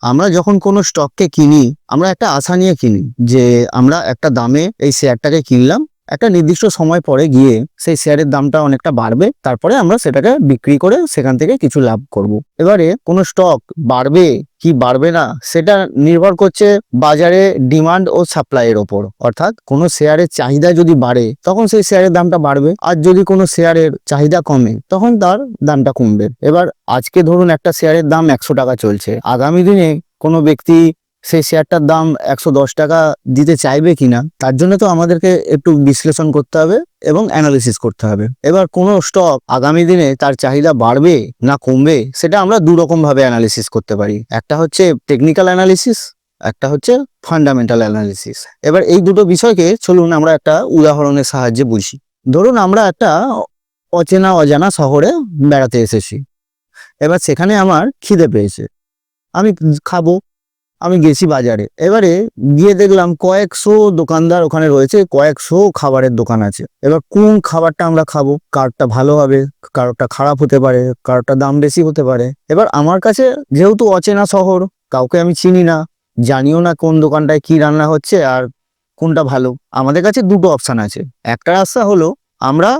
আমরা যখন কোনো স্টককে কিনি, আমরা একটা আশা নিয়ে কিনি যে আমরা একটা দামে এই শেয়ারটাকে কিনলাম, একটা নির্দিষ্ট সময় পরে গিয়ে সেই শেয়ারের দামটা অনেকটা বাড়বে, তারপরে আমরা সেটাকে বিক্রি করে সেখান থেকে কিছু লাভ করব। এবারে কোনো স্টক বাড়বে কি বাড়বে না সেটা নির্ভর করছে বাজারে ডিমান্ড ও সাপ্লাইয়ের ওপর। অর্থাৎ কোনো শেয়ারের চাহিদা যদি বাড়ে তখন সেই শেয়ারের দামটা বাড়বে, আর যদি কোনো শেয়ারের চাহিদা কমে তখন তার দামটা কমবে। এবার আজকে ধরুন একটা শেয়ারের দাম 100 টাকা চলছে, আগামী দিনে কোনো ব্যক্তি সেই শেয়ারটার দাম 110 টাকা দিতে চাইবে কিনা, তার জন্য তো আমাদেরকে একটু বিশ্লেষণ করতে হবে এবং অ্যানালিসিস করতে হবে। এবার কোনো স্টক আগামী দিনে তার চাহিদা বাড়বে না কমবে সেটা আমরা দুরকম ভাবে অ্যানালিসিস করতে পারি। একটা হচ্ছে টেকনিক্যাল অ্যানালিসিস, একটা হচ্ছে ফান্ডামেন্টাল অ্যানালিসিস। এবার এই দুটো বিষয়কে চলুন আমরা একটা উদাহরণের সাহায্যে বুঝি। ধরুন আমরা একটা অচেনা অজানা শহরে বেড়াতে এসেছি। এবার সেখানে আমার খিদে পেয়েছে, আমি খাবো। আমি গেছি বাজারে, এবারে গিয়ে দেখলাম কয়েকশো দোকানদার ওখানে রয়েছে, কয়েকশো খাবারের দোকান আছে। এবার কোন খাবারটা আমরা খাবো, কারোরটা ভালো হবে, কারোরটা খারাপ হতে পারে, কারোরটা দাম বেশি হতে পারে। এবার আমার কাছে যেহেতু অচেনা শহর, কাউকে আমি চিনি না, জানিও না কোন দোকানটায় কি রান্না হচ্ছে আর কোনটা ভালো, আমাদের কাছে দুটো অপশন আছে। একটা রাস্তা হলো আমরা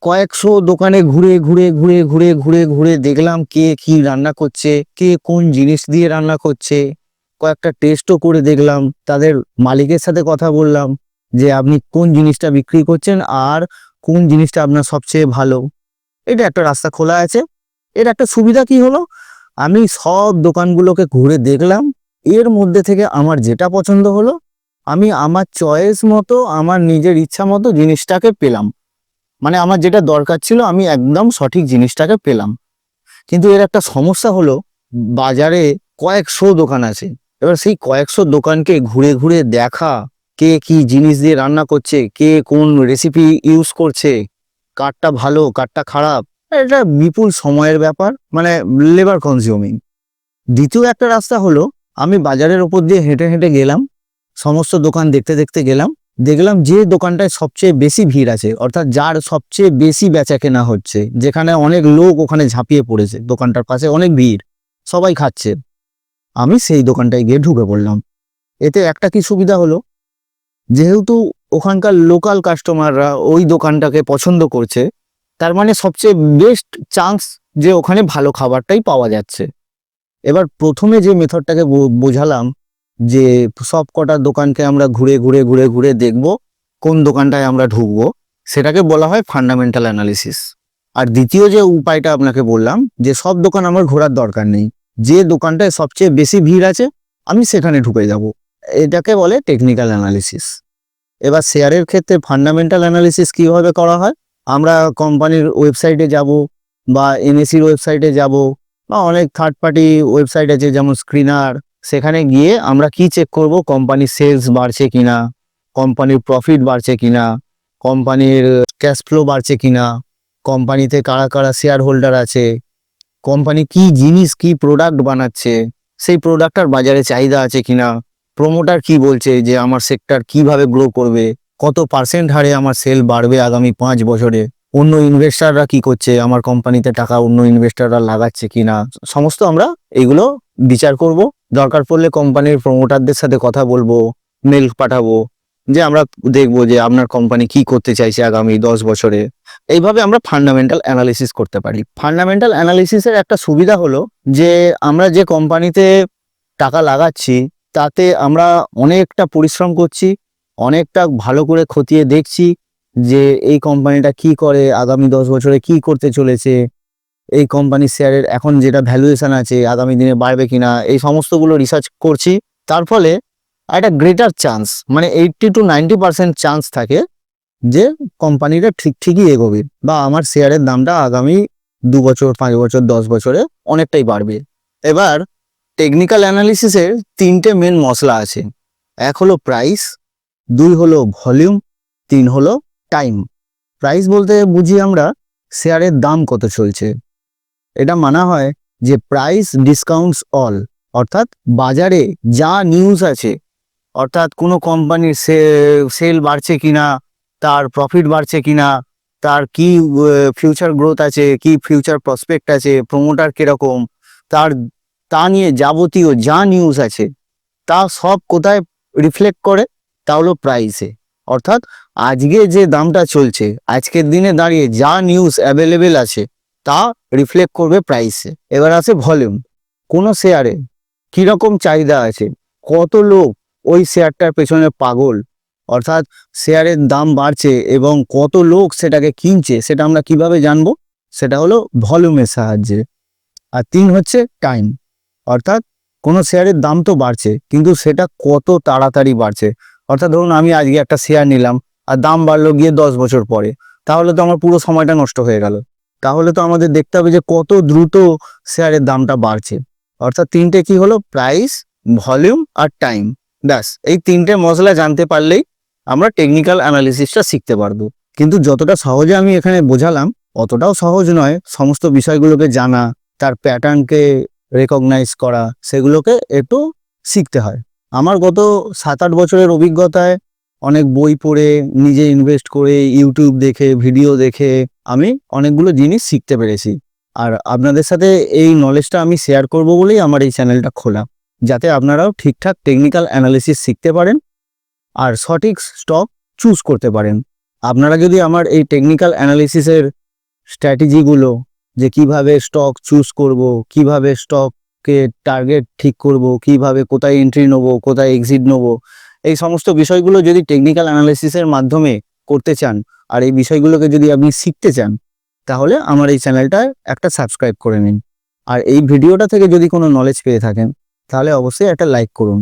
কয়েকশো দোকানে ঘুরে ঘুরে ঘুরে ঘুরে ঘুরে ঘুরে দেখলাম কে কি রান্না করছে, কে কোন জিনিস দিয়ে রান্না করছে, কয়েকটা টেস্টও করে দেখলাম, তাদের মালিকের সাথে কথা বললাম যে আপনি কোন জিনিসটা বিক্রি করছেন আর কোন জিনিসটা আপনার সবচেয়ে ভালো। এটা একটা রাস্তা খোলা আছে। এর একটা সুবিধা কি হলো, আমি সব দোকানগুলোকে ঘুরে দেখলাম, এর মধ্যে থেকে আমার যেটা পছন্দ হলো আমি আমার চয়েস মতো আমার নিজের ইচ্ছা মতো জিনিসটাকে পেলাম। মানে আমার যেটা দরকার ছিল আমি একদম সঠিক জিনিসটাকে পেলাম। কিন্তু এর একটা সমস্যা হলো বাজারে কয়েকশো দোকান আছে। এবার সেই কয়েকশো দোকানকে ঘুরে ঘুরে দেখা, কে কি জিনিস দিয়ে রান্না করছে, কে কোন রেসিপি ইউজ করছে, কারটা ভালো কারটা খারাপ, এটা বিপুল সময়ের ব্যাপার, মানে লেবার কনজিউমিং। দ্বিতীয় একটা রাস্তা হলো আমি বাজারের ওপর দিয়ে হেঁটে হেঁটে গেলাম, সমস্ত দোকান দেখতে দেখতে গেলাম, দেখলাম যে দোকানটায় সবচেয়ে বেশি ভিড় আছে, অর্থাৎ যার সবচেয়ে বেশি বেচা কেনা হচ্ছে, যেখানে অনেক লোক ওখানে ঝাঁপিয়ে পড়েছে, দোকানটার পাশে অনেক ভিড়, সবাই খাচ্ছে, আমি সেই দোকানটায় গিয়ে ঢুকে পড়লাম। এতে একটা কি সুবিধা হলো, যেহেতু ওখানকার লোকাল কাস্টমাররা ওই দোকানটাকে পছন্দ করছে, তার মানে সবচেয়ে বেস্ট চান্স যে ওখানে ভালো খাবারটাই পাওয়া যাচ্ছে। এবার প্রথমে যে মেথডটাকে বোঝালাম যে সব কটা দোকানকে আমরা ঘুরে ঘুরে ঘুরে ঘুরে দেখব কোন দোকানটায় আমরা ঢুকবো, সেটাকে বলা হয় ফান্ডামেন্টাল অ্যানালিসিস। আর দ্বিতীয় যে উপায়টা আপনাকে বললাম যে সব দোকান আমার ঘোরার দরকার নেই, যে দোকানটায় সবচেয়ে বেশি ভিড় আছে আমি সেখানে ঢুকে যাব, এটাকে বলে টেকনিক্যাল অ্যানালিসিস। এবার শেয়ারের ক্ষেত্রে ফান্ডামেন্টাল অ্যানালিসিস কিভাবে করা হয়, আমরা কোম্পানির ওয়েবসাইটে যাব বা এনএসির ওয়েবসাইটে যাব বা অনেক থার্ড পার্টি ওয়েবসাইট আছে যেমন স্ক্রিনার, সেখানে গিয়ে আমরা কি চেক করব, কোম্পানির সেলস বাড়ছে কিনা, কোম্পানির প্রফিট বাড়ছে কিনা, কোম্পানির ক্যাশ ফ্লো বাড়ছে কিনা, কোম্পানিতে কারা কারা শেয়ার হোল্ডার আছে, কোম্পানি কি জিনিস কি প্রোডাক্ট বানাচ্ছে, সেই প্রোডাক্টটার বাজারে চাহিদা আছে কিনা, প্রমোটার কি বলছে যে আমার সেক্টর কিভাবে গ্রো করবে, কত পার্সেন্ট হারে আমার সেল বাড়বে আগামী 5 বছরে, অন্য ইনভেস্টাররা কি করছে, আমার কোম্পানিতে টাকা অন্য ইনভেস্টাররা লাগাচ্ছে কিনা, সমস্ত আমরা এগুলো বিচার করব। দরকার পড়লে কোম্পানির প্রমোটারদের সাথে কথা বলবো, মেল পাঠাবো যে আমরা দেখবো যে আপনার কোম্পানি কি করতে চাইছে আগামী 10 বছরে। এইভাবে আমরা ফান্ডামেন্টাল অ্যানালিসিস করতে পারি। ফান্ডামেন্টাল অ্যানালিসিসের একটা সুবিধা হলো যে আমরা যে কোম্পানিতে টাকা লাগাচ্ছি তাতে আমরা অনেকটা পরিশ্রম করছি, অনেকটা ভালো করে খতিয়ে দেখছি যে এই কোম্পানিটা কি করে, আগামী 10 বছরে কি করতে চলেছে, এই কোম্পানির শেয়ারের এখন যেটা ভ্যালুয়েশন আছে আগামী দিনে বাড়বে কিনা, এই সমস্তগুলো রিসার্চ করছি। তার ফলে একটা গ্রেটার চান্স, মানে 80 to 90% চান্স থাকে যে কোম্পানিটা ঠিকই এগোবে বা আমার শেয়ারের দামটা আগামী 2 বছর 5 বছর 10 বছরে অনেকটাই বাড়বে। এবার টেকনিক্যাল অ্যানালিসিসের 3টে মেন মশলা আছে। এক হলো প্রাইস, 2 হলো ভলিউম, 3 হলো টাইম। প্রাইস বলতে বুঝি আমরা শেয়ারের দাম কত চলছে, এটা মানা হয় যে প্রাইস ডিসকাউন্টস অল, অর্থাৎ বাজারে যা নিউজ আছে, অর্থাৎ কোনো কোম্পানির সেল বাড়ছে কিনা, তার প্রফিট বাড়ছে কিনা, তার কি ফিউচার গ্রোথ আছে, কি ফিউচার প্রসপেক্ট আছে, প্রমোটার কিরকম, তার তা নিয়ে যাবতীয় যা নিউজ আছে তা সব কোথায় রিফ্লেক্ট করে, তা হলো প্রাইসে। অর্থাৎ আজকে যে দামটা চলছে, আজকের দিনে দাঁড়িয়ে যা নিউজ অ্যাভেলেবেল আছে তা রিফ্লেক্ট করবে প্রাইসে। এবার আছে ভলিউম। কোনো শেয়ারে কিরকম চাহিদা আছে, কত লোক ওই শেয়ারটার পেছনে পাগল, অর্থাৎ শেয়ারের দাম বাড়ছে এবং কত লোক সেটাকে কিনছে, সেটা আমরা কিভাবে জানবো? সেটা হলো ভলিউমের সাহায্যে। আর 3 হচ্ছে টাইম, অর্থাৎ কোনো শেয়ারের দাম তো বাড়ছে কিন্তু সেটা কত তাড়াতাড়ি বাড়ছে। অর্থাৎ ধরুন আমি আজকে একটা শেয়ার নিলাম আর দাম বাড়লো গিয়ে 10 বছর পরে, তাহলে তো আমার পুরো সময়টা নষ্ট হয়ে গেল। তাহলে তো আমাদের দেখতে হবে যে কত দ্রুত শেয়ারের দামটা বাড়ছে। অর্থাৎ 3টে কি হলো? প্রাইস, ভলিউম আর টাইম। ব্যাস, এই 3টে মশলা জানতে পারলেই আমরা টেকনিক্যাল অ্যানালিসিসটা শিখতে পারবো। কিন্তু যতটা সহজে আমি এখানে বোঝালাম অতটাও সহজ নয় সমস্ত বিষয়গুলোকে জানা, তার প্যাটার্নকে রেকগনাইজ করা, সেগুলোকে একটু শিখতে হয়। আমার গত 7-8 বছরের অভিজ্ঞতায় অনেক বই পড়ে, নিজে ইনভেস্ট করে, ইউটিউব দেখে, ভিডিও দেখে আমি অনেকগুলো জিনিস শিখতে পেরেছি। আর আপনাদের সাথে এই নলেজটা আমি শেয়ার করব বলেই আমার এই চ্যানেলটা খোলা, যাতে আপনারাও ঠিকঠাক টেকনিক্যাল অ্যানালিসিস শিখতে পারেন আর সঠিক স্টক চুজ করতে পারেন। আপনারা যদি আমার এই টেকনিক্যাল অ্যানালিসিসের স্ট্র্যাটেজিগুলো, যে কিভাবে স্টক চুজ করব, কিভাবে স্টককে টার্গেট ঠিক করব, কিভাবে কোথায় এন্ট্রি নেব, কোথায় এক্সিট নেব, এই সমস্ত বিষয়গুলো যদি টেকনিক্যাল অ্যানালিসিসের মাধ্যমে করতে চান আর এই বিষয়গুলোকে যদি আপনি শিখতে চান, তাহলে আমার এই চ্যানেলটা একটা সাবস্ক্রাইব করে নিন। আর এই ভিডিওটা থেকে যদি কোনো নলেজ পেয়ে থাকেন তাহলে অবশ্যই একটা লাইক করুন।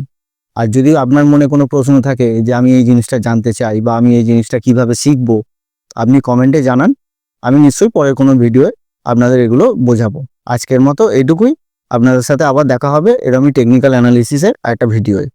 আর যদি আপনার মনে কোনো প্রশ্ন থাকে যে আমি এই জিনিসটা জানতে চাই বা আমি এই জিনিসটা কিভাবে শিখবো, আপনি কমেন্টে জানান। আমি নিশ্চয়ই পরের কোনো ভিডিওয়ে আপনাদের এগুলো বোঝাবো। আজকের মতো এইটুকুই। আপনাদের সাথে আবার দেখা হবে এরকমই টেকনিক্যাল অ্যানালিসিসের একটা ভিডিওয়ে।